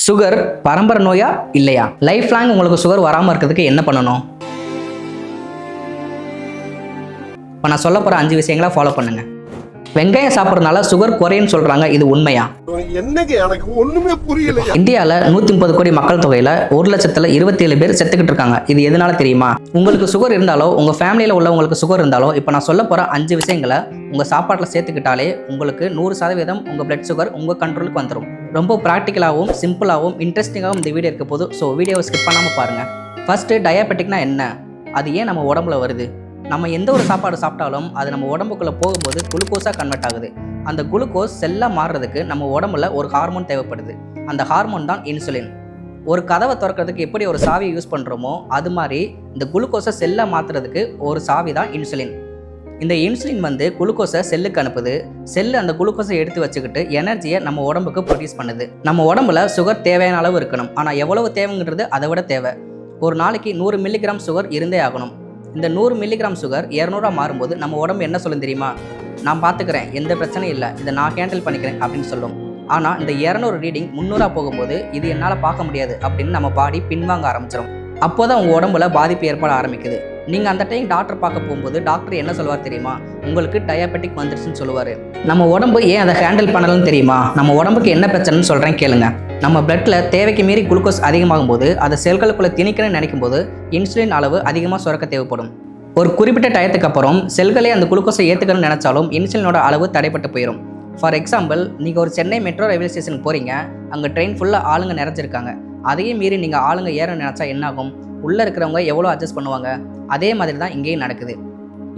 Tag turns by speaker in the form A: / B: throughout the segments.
A: Sugar பரம்பரை நோயா இல்லையா? லைஃப் லாங் உங்களுக்கு சுகர் வராமல் இருக்கிறதுக்கு என்ன பண்ணணும்? இப்போ நான் சொல்ல போகிற 5 விஷயங்களை ஃபாலோ பண்ணுங்க. வெங்காயம் சாப்பிட்றதுனால சுகர் குறையுன்னு சொல்றாங்க, இது உண்மையா?
B: என்னங்க எனக்கு ஒண்ணுமே புரியல.
A: இந்தியாவில் 130 கோடி மக்கள் தொகையில 1,27,000 பேர் செத்துக்கிட்டு இருக்காங்க. இது எதனால தெரியுமா? உங்களுக்கு சுகர் இருந்தாலோ உங்க ஃபேமிலியில உள்ளவங்களுக்கு சுகர் இருந்தாலோ இப்போ நான் சொல்ல போற 5 விஷயங்களை உங்க சாப்பாட்டில் சேர்த்துக்கிட்டாலே உங்களுக்கு 100% உங்க பிளட் சுகர் உங்க கண்ட்ரோலுக்கு வந்துடும். ரொம்ப ப்ராக்டிக்கலாகவும் சிம்பிளாகவும் இன்ட்ரெஸ்டிங்காகவும் இந்த வீடியோ இருக்க போது. ஸோ வீடியோவை ஸ்கிப் பண்ணாமல் பாருங்க. ஃபர்ஸ்ட், டயாபெட்டிக்னா என்ன? அது ஏன் நம்ம உடம்புல வருது? நம்ம எந்த ஒரு சாப்பாடு சாப்பிட்டாலும் அது நம்ம உடம்புக்குள்ளே போகும்போது குளுக்கோஸாக கன்வெர்ட் ஆகுது. அந்த குளுக்கோஸ் செல்லாக மாறுறதுக்கு நம்ம உடம்புல ஒரு ஹார்மோன் தேவைப்படுது. அந்த ஹார்மோன் தான் இன்சுலின். ஒரு கதவை திறக்கிறதுக்கு எப்படி ஒரு சாவியை யூஸ் பண்ணுறோமோ அது மாதிரி இந்த குளுக்கோஸை செல்லாக மாற்றுறதுக்கு ஒரு சாவி தான் இன்சுலின். இந்த இன்சுலின் வந்து குளுக்கோஸை செல்லுக்கு அனுப்புது. செல்லு அந்த குளுக்கோஸை எடுத்து வச்சுக்கிட்டு எனர்ஜியை நம்ம உடம்புக்கு ப்ரொடியூஸ் பண்ணுது. நம்ம உடம்புல சுகர் தேவையான அளவு இருக்கணும். ஆனால் எவ்வளவு தேவைங்கிறது அதை விட தேவை. ஒரு நாளைக்கு 100 மில்லிகிராம் சுகர் இருந்தே ஆகணும். இந்த 100 மில்லிகிராம் சுகர் 200 மாறும்போது நம்ம உடம்பு என்ன சொல்லும் தெரியுமா? நான் பார்த்துக்கிறேன், எந்த பிரச்சனையும் இல்லை, இதை நான் ஹேண்டில் பண்ணிக்கிறேன் அப்படின்னு சொல்லும். ஆனால் இந்த 200 ரீடிங் 300 போகும்போது இது என்னால் பார்க்க முடியாது அப்படின்னு நம்ம பாடி பின்வாங்க ஆரம்பிச்சிடும். அப்போ தான் உங்கள் உடம்புல பாதிப்பு ஏற்பட ஆரம்பிக்குது. நீங்கள் அந்த டைம் டாக்டர் பார்க்க போகும்போது டாக்டர் என்ன சொல்வார் தெரியுமா? உங்களுக்கு டயாபெட்டிக் வந்துருச்சுன்னு சொல்லுவார். நம்ம உடம்பு ஏன் அதை ஹேண்டில் பண்ணலன்னு தெரியுமா? நம்ம உடம்புக்கு என்ன பிரச்சனைன்னு சொல்கிறேன் கேளுங்க. நம்ம பிளட்டில் தேவைக்கு மீறி குளுக்கோஸ் அதிகமாகும் போது அதை செல்களுக்குள்ளே திணிக்கணும்னு நினைக்கும் போது இன்சுலின் அளவு அதிகமாக சுரக்க தேவைப்படும். ஒரு குறிப்பிட்ட டயத்துக்கு அப்புறம் செல்களே அந்த குளுக்கோஸை ஏற்றுக்கணும்னு நினச்சாலும் இன்சுலினோட அளவு தடைப்பட்டு போயிடும். ஃபார் எக்ஸாம்பிள், நீங்கள் ஒரு சென்னை மெட்ரோ ரயில்வே ஸ்டேஷனுக்கு போகிறீங்க. அங்கே ட்ரெயின் ஃபுல்லாக ஆளுங்க நிறைஞ்சிருக்காங்க. அதையும் மீறி நீங்கள் ஆளுங்க ஏற நினச்சா என்ன ஆகும்? உள்ளே இருக்கிறவங்க எவ்வளோ அட்ஜஸ்ட் பண்ணுவாங்க? அதே மாதிரி தான் இங்கேயும் நடக்குது.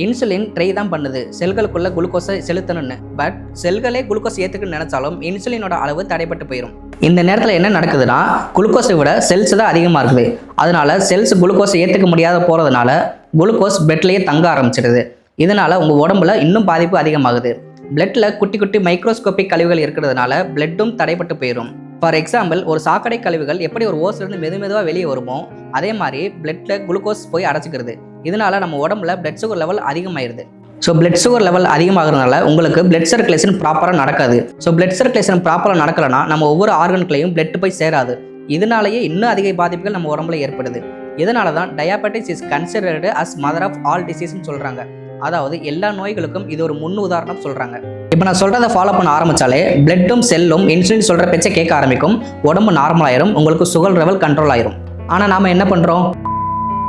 A: இன்சுலின் ட்ரை தான் பண்ணுது செல்களுக்குள்ள குளுக்கோஸை செலுத்தணும்னு. பட் செல்களே குளுக்கோஸ் ஏற்றுக்குன்னு நினச்சாலும் இன்சுலினோட அளவு தடைப்பட்டு போயிடும். இந்த நேரத்தில் என்ன நடக்குதுன்னா, குளுக்கோஸை விட செல்ஸ் தான் அதிகமாக இருக்குது. அதனால செல்ஸ் குளுக்கோஸை ஏற்றுக்க முடியாத போகிறதுனால குளுக்கோஸ் பிளட்லேயே தங்க ஆரம்பிச்சிடுது. இதனால் உங்கள் உடம்புல இன்னும் பாதிப்பு அதிகமாகுது. பிளட்டில் குட்டி குட்டி மைக்ரோஸ்கோபிக் கழிவுகள் இருக்கிறதுனால பிளட்டும் தடைப்பட்டு போயிடும். ஃபார் எக்ஸாம்பிள், ஒரு சாக்கடை கழிவுகள் எப்படி ஒரு ஓஸ்லேருந்து மெதுவாக வெளியே வருமோ அதே மாதிரி பிளட்டில் குளுக்கோஸ் போய் அடைச்சிக்கிறது. இதனால நம்ம உடம்புல பிளட் சுகர் லெவல் அதிகமாயிருது. ஸோ பிளட் சுகர் லெவல் அதிகமாகிறதுனால உங்களுக்கு பிளட் சர்க்குலேஷன் ப்ராப்பராக நடக்காது. ஸோ பிளட் சர்க்குலேஷன் ப்ராப்பராக நடக்கலைன்னா நம்ம ஒவ்வொரு ஆர்கன்களையும் பிளட் போய் சேராது. இதனாலேயே இன்னும் அதிக பாதிப்புகள் நம்ம உடம்புல ஏற்படுது. இதனால தான் diabetes is considered as mother of all டிசீஸ்ன்னு சொல்கிறாங்க. அதாவது எல்லா நோய்களுக்கும் இது ஒரு முன் உதாரணம் சொல்கிறாங்க. இப்போ நான் சொல்கிறத ஃபாலோ பண்ண ஆரம்பித்தாலே பிளட்டும் செல்லும் இன்சுலின் சொல்கிற பேச்சை கேட்க ஆரம்பிக்கும். உடம்பு நார்மல் ஆயிரும். உங்களுக்கு சுகர் லெவல் கண்ட்ரோல் ஆயிரும். ஆனால் நாம் என்ன பண்ணுறோம்?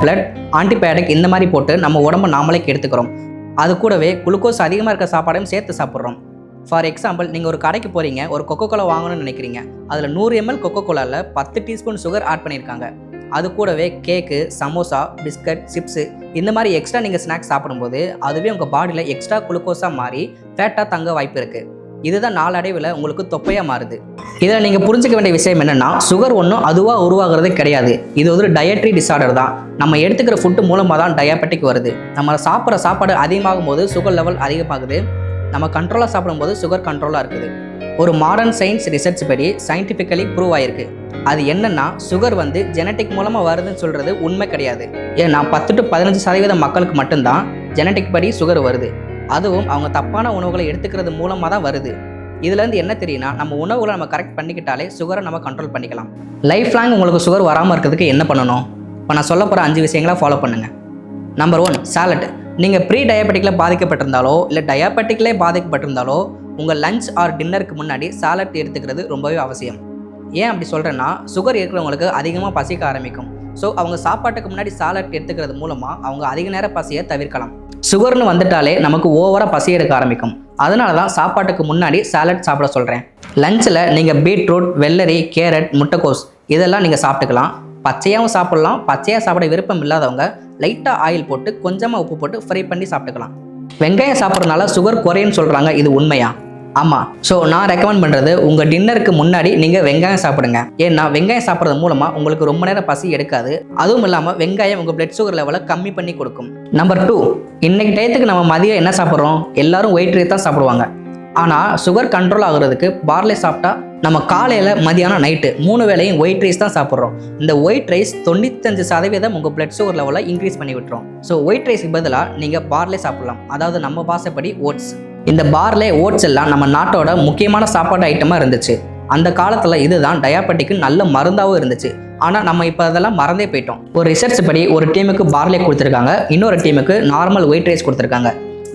A: பிளட், ஆன்டிபயோட்டிக் இந்த மாதிரி போட்டு நம்ம உடம்பு நாமளே கெடுத்துக்கிறோம். அது கூடவே குளுக்கோஸ் அதிகமாக இருக்க சாப்பாடையும் சேர்த்து சாப்பிட்றோம். ஃபார் எக்ஸாம்பிள், நீங்கள் ஒரு கடைக்கு போகிறீங்க, ஒரு கொக்கோ-கோலா வாங்கணும்னு நினைக்கிறீங்க. அதில் 100 ml கொக்கோ-கோலாவில் 10 டீஸ்பூன் சுகர் ஆட் பண்ணியிருக்காங்க. அது கூடவே கேக்கு, சமோசா, பிஸ்கட், சிப்ஸு இந்த மாதிரி எக்ஸ்ட்ரா நீங்கள் ஸ்நாக்ஸ் சாப்பிடும்போது அதுவே உங்கள் பாடியில் எக்ஸ்ட்ரா குளுக்கோஸாக மாறி ஃபேட்டாக தங்க வாய்ப்பு இருக்குது. இதுதான் நாளடைவில் உங்களுக்கு தொப்பையாக மாறுது. இதில் நீங்கள் புரிஞ்சிக்க வேண்டிய விஷயம் என்னென்னா, சுகர் ஒன்றும் அதுவாக உருவாகிறதே கிடையாது. இது ஒரு டயட்ரி டிஸார்டர் தான். நம்ம எடுத்துக்கிற ஃபுட்டு மூலமாக தான் டயாபெட்டிக் வருது. நம்ம சாப்பிட்ற சாப்பாடு அதிகமாகும் போது சுகர் லெவல் அதிகமாகுது. நம்ம கண்ட்ரோலாக சாப்பிடும்போது சுகர் கண்ட்ரோலாக இருக்குது. ஒரு மாடர்ன் சயின்ஸ் ரிசர்ச் படி சயின்டிஃபிக்கலி ப்ரூவ் ஆயிருக்கு. அது என்னன்னா, சுகர் வந்து ஜெனட்டிக் மூலமாக வருதுன்னு சொல்கிறது உண்மை கிடையாது. ஏன்னா 10 to 15% மக்களுக்கு மட்டும்தான் ஜெனட்டிக் படி சுகர் வருது. அதுவும் அவங்க தப்பான உணவுகளை எடுத்துக்கிறது மூலமாக தான் வருது. இதுலேருந்து என்ன தெரியும்னா, நம்ம உணவுகளை நம்ம கரெக்ட் பண்ணிக்கிட்டாலே சுகரை நம்ம கண்ட்ரோல் பண்ணிக்கலாம். லைஃப் லாங் உங்களுக்கு சுகர் வராமல் இருக்கிறதுக்கு என்ன பண்ணணும்? இப்போ நான் சொல்ல போகிற 5 விஷயங்களை ஃபாலோ பண்ணுங்கள். Number 1, salad. நீங்கள் ப்ரீ டயாபெட்டிக்கில் பாதிக்கப்பட்டிருந்தாலோ இல்லை டயாபெட்டிக்லே பாதிக்கப்பட்டிருந்தாலோ உங்கள் லஞ்ச் ஆர் டின்னருக்கு முன்னாடி சாலட் எடுத்துக்கிறது ரொம்பவே அவசியம். ஏன் அப்படி சொல்கிறேன்னா, சுகர் இருக்கிறவங்களுக்கு அதிகமாக பசிக்க ஆரம்பிக்கும். ஸோ அவங்க சாப்பாட்டுக்கு முன்னாடி சாலட் எடுத்துக்கிறது மூலமாக அவங்க அதிக நேரம் பசியை தவிர்க்கலாம். சுகர்னு வந்துட்டாலே நமக்கு ஓவராக பசி எடுக்க ஆரம்பிக்கும். அதனால தான் சாப்பாட்டுக்கு முன்னாடி சாலட் சாப்பிட சொல்கிறேன். லஞ்சில் நீங்கள் பீட்ரூட், வெள்ளரி, கேரட், முட்டைக்கோஸ் இதெல்லாம் நீங்கள் சாப்பிட்டுக்கலாம். பச்சையாகவும் சாப்பிட்லாம். பச்சையாக சாப்பிட விருப்பம் இல்லாதவங்க லைட்டாக ஆயில் போட்டு கொஞ்சமாக உப்பு போட்டு ஃப்ரை பண்ணி சாப்பிட்டுக்கலாம். வெங்காயம் சாப்பிட்றதுனால சுகர் குறையுன்னு சொல்கிறாங்க, இது உண்மையா? ஆமாம். ஸோ நான் ரெக்கமெண்ட் பண்ணுறது, உங்கள் டின்னருக்கு முன்னாடி நீங்கள் வெங்காயம் சாப்பிடுங்க. ஏன்னா வெங்காயம் சாப்பிட்றது மூலமாக உங்களுக்கு ரொம்ப நேரம் பசி எடுக்காது. அதுவும் இல்லாமல் வெங்காயம் உங்கள் பிளட் சுகர் லெவலை கம்மி பண்ணி கொடுக்கும். நம்பர் 2, இன்னைக்கு டயத்துக்கு நம்ம மதியம் என்ன சாப்பிட்றோம்? எல்லாரும் ஒயிட் ரைஸ் தான் சாப்பிடுவாங்க. ஆனால் சுகர் கண்ட்ரோல் ஆகுறதுக்கு பார்லே சாப்பிட்டா நம்ம காலையில், மதியானம், நைட்டு 3 வேளையும் ஒயிட் ரைஸ் தான் சாப்பிட்றோம். இந்த ஒயிட் ரைஸ் 95% உங்கள் பிளட் சுகர் லெவலை இன்க்ரீஸ் பண்ணி விட்டுரும். ஸோ ஒயிட் ரைஸுக்கு பதிலாக நீங்கள் பார்லே சாப்பிடலாம். அதாவது நம்ம பாசப்படி ஓட்ஸ். இந்த பார்லே, ஓட்ஸ் எல்லாம் நம்ம நாட்டோட முக்கியமான சாப்பாடு ஐட்டமாக இருந்துச்சு. அந்த காலத்தில் இதுதான் டயாபெட்டிக்கு நல்ல மருந்தாகவும் இருந்துச்சு. ஆனால் நம்ம இப்போ அதெல்லாம் மறந்தே போயிட்டோம். ஒரு ரிசர்ச் படி ஒரு டீமுக்கு பார்லே கொடுத்துருக்காங்க, இன்னொரு டீமுக்கு நார்மல் ஒயிட் ரைஸ் கொடுத்துருக்காங்க.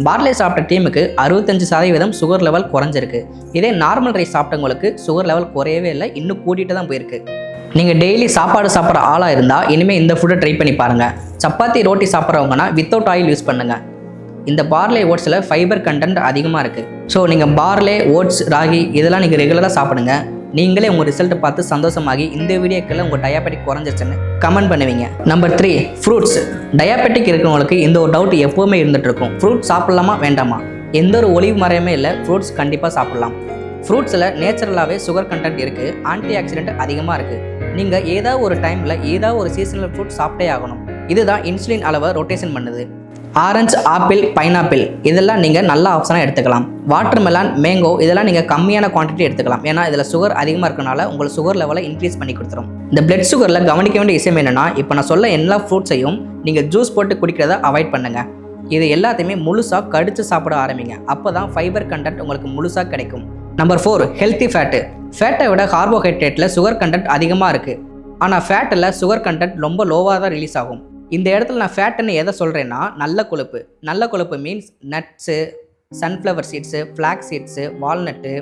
A: பார்லே சாப்பிட்ட டீமுக்கு 65% சுகர் லெவல் குறைஞ்சிருக்கு. இதே நார்மல் ரைஸ் சாப்பிட்டவங்களுக்கு சுகர் லெவல் குறையவே இல்லை, இன்னும் கூட்டிகிட்டு தான் போயிருக்கு. நீங்கள் டெய்லி சாப்பாடு சாப்பிட்ற ஆளாக இருந்தால் இனிமேல் இந்த ஃபுட்டை ட்ரை பண்ணி பாருங்கள். சப்பாத்தி ரோட்டி சாப்பிட்றவங்கன்னா வித்தவுட் ஆயில் யூஸ் பண்ணுங்கள். இந்த பார்லே ஓட்ஸில் ஃபைபர் கண்டென்ட் அதிகமாக இருக்குது. ஸோ நீங்கள் பார்லே, ஓட்ஸ், ராகி இதெல்லாம் நீங்கள் ரெகுலராக சாப்பிடுங்க. நீங்களே உங்கள் ரிசல்ட்டை பார்த்து சந்தோஷமாகி இந்த வீடியோக்கில் உங்கள் டயாபெட்டிக் குறைஞ்சிருச்சுன்னு கமெண்ட் பண்ணுவீங்க. Number 3, fruits. டயாபெட்டிக் இருக்கிறவங்களுக்கு இந்த ஒரு டவுட் எப்போவுமே இருந்துகிட்டு இருக்கும். ஃப்ரூட்ஸ் சாப்பிட்லாமா வேண்டாமா? எந்த ஒரு ஒளிவு மறையுமே இல்லை, ஃப்ரூட்ஸ் கண்டிப்பாக சாப்பிட்லாம். ஃப்ரூட்ஸில் நேச்சுரலாகவே சுகர் கண்டென்ட் இருக்குது, ஆன்டி ஆக்சிடென்ட் அதிகமாக இருக்குது. நீங்கள் ஏதாவது ஒரு டைமில் ஏதாவது ஒரு சீசனல் ஃப்ரூட் சாப்பிட்டே ஆகணும். இதுதான் இன்சுலின் அளவை ரொட்டேஷன் பண்ணுது. ஆரஞ்சு, ஆப்பிள், பைனாப்பிள் இதெல்லாம் நீங்கள் நல்ல ஆப்ஷனாக எடுத்துக்கலாம். வாட்டர்மெலான், மேங்கோ இதெல்லாம் நீங்கள் கம்மியான குவான்டிட்டி எடுத்துக்கலாம். ஏன்னா இதில் சுகர் அதிகமாக இருக்கனால உங்களுக்கு சுகர் லெவலை இன்க்ரீஸ் பண்ணி கொடுத்துரும். இந்த பிளட் சுகரில் கவனிக்க வேண்டிய விஷயம் என்னென்னா, இப்போ நான் சொல்ல எல்லா ஃப்ரூட்ஸையும் நீங்கள் ஜூஸ் போட்டு குடிக்கிறத அவாய்ட் பண்ணுங்கள். இது எல்லாத்தையுமே முழுசாக கடித்து சாப்பிட ஆரம்பிங்க. அப்போ தான் ஃபைபர் கண்டென்ட் உங்களுக்கு முழுசாக கிடைக்கும். Number 4, healthy fat. ஃபேட்டை விட கார்போஹைட்ரேட்டில் சுகர் கண்டென்ட் அதிகமாக இருக்குது. ஆனால் ஃபேட்டில் சுகர் கண்டென்ட் ரொம்ப லோவாக தான் ரிலீஸ் ஆகும். இந்த இடத்துல நான் ஃபேட்டுன்னு எதை சொல்கிறேன்னா, நல்ல கொழுப்பு. நல்ல கொழுப்பு means nuts, sunflower seeds, flax seeds, walnut,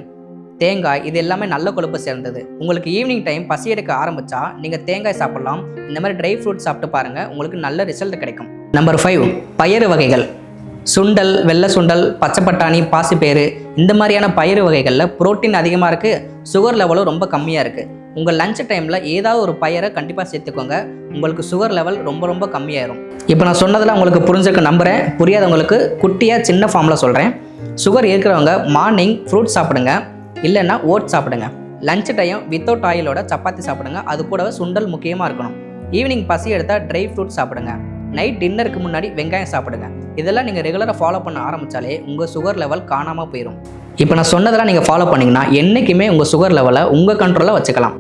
A: தேங்காய் இது எல்லாமே நல்ல கொழுப்பு சேர்ந்தது. உங்களுக்கு ஈவினிங் டைம் பசி எடுக்க ஆரம்பித்தா நீங்கள் தேங்காய் சாப்பிட்லாம். இந்த மாதிரி ட்ரை ஃப்ரூட்ஸ் சாப்பிட்டு பாருங்கள், உங்களுக்கு நல்ல ரிசல்ட் கிடைக்கும். நம்பர் 5, பயறு வகைகள். சுண்டல், வெள்ளை சுண்டல், பச்சை பட்டாணி, பாசிப்பயிறு இந்த மாதிரியான பயிறு வகைகளில் புரோட்டீன் அதிகமாக இருக்குது, சுகர் லெவலும் ரொம்ப கம்மியாக இருக்குது. உங்கள் லஞ்ச் டைமில் ஏதாவது ஒரு பயிரை கண்டிப்பாக சேர்த்துக்கோங்க, உங்களுக்கு சுகர் லெவல் ரொம்ப ரொம்ப கம்மியாயிரும். இப்போ நான் சொன்னதில் உங்களுக்கு புரிஞ்சிருக்க நம்புகிறேன். புரியாதவங்களுக்கு குட்டியாக சின்ன ஃபார்மில் சொல்கிறேன். சுகர் இருக்கிறவங்க மார்னிங் ஃப்ரூட்ஸ் சாப்பிடுங்க, இல்லைன்னா ஓட்ஸ் சாப்பிடுங்க. லஞ்ச் டைம் வித்தவுட் ஆயிலோட சப்பாத்தி சாப்பிடுங்க, அது கூடவே சுண்டல் முக்கியமாக இருக்கணும். ஈவினிங் பசி எடுத்தால் ட்ரை ஃப்ரூட்ஸ் சாப்பிடுங்க. நைட் டின்னருக்கு முன்னாடி வெங்காயம் சாப்பிடுங்க. இதெல்லாம் நீங்கள் ரெகுலராக ஃபாலோ பண்ண ஆரம்பித்தாலே உங்கள் சுகர் லெவல் காணாமல் போயிடும். இப்போ நான் சொன்னதெல்லாம் நீங்கள் ஃபாலோ பண்ணிங்கன்னா என்றைக்குமே உங்கள் சுகர் லெவலை உங்கள் கண்ட்ரோலில் வச்சுக்கலாம்.